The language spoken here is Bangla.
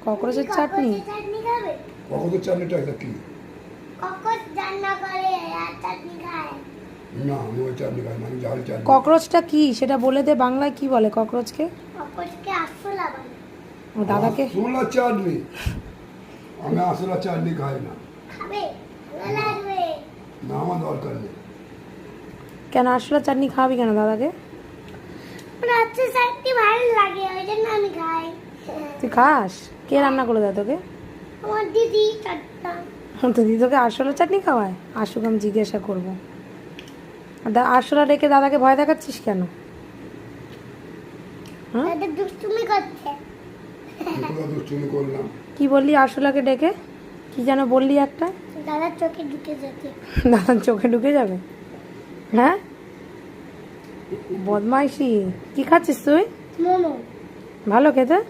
ককরোচের চাটনি? চাটনি খাবে? ককরোচের চাটনিটা এটা কি? ককরোচ রান্না করে আর চাটনি খায়। না, আমি ওই চাটনি খাই না, আমি ঝাল চাটনি। ককরোচটা কি সেটা বলে দে, বাংলায় কি বলে ককরোচকে? ককরোচকে আরশোলা বলে। ও দাদাকে আরশোলা চাটনি? আমি আরশোলা চাটনি খাই না। খাবে? ভালো লাগবে। না, আমার দরকার নেই। কেন আরশোলা চাটনি খাওয়াবি কেন দাদাকে? আচ্ছা চাটনি ভালো লাগে ওই জন্য আমি খাই। তুই খাস? কে রান্না করে দেয় তোকে? আমার দিদি চাটনা। তো দিদি তোকে আরশোলা চাটনি খাওয়ায়? আসুক, আমি জিজ্ঞাসা করবো। আরশোলা রেখে দাদাকে ভয় দেখাচ্ছিস কেন? হ্যাঁ, দাদা দুষ্টুমি করছে। কোথাও দুষ্টুমি করলাম? কি বললি আরশোলাকে ডেকে? কি যেন বললি একটা? দাদার চোখে ঢুকে যেতে। দাদার চোখে ঢুকে যাবে? হ্যাঁ, বদমাইশি। কি খাচ্ছিস তুই? মোমো। ভালো খেতে?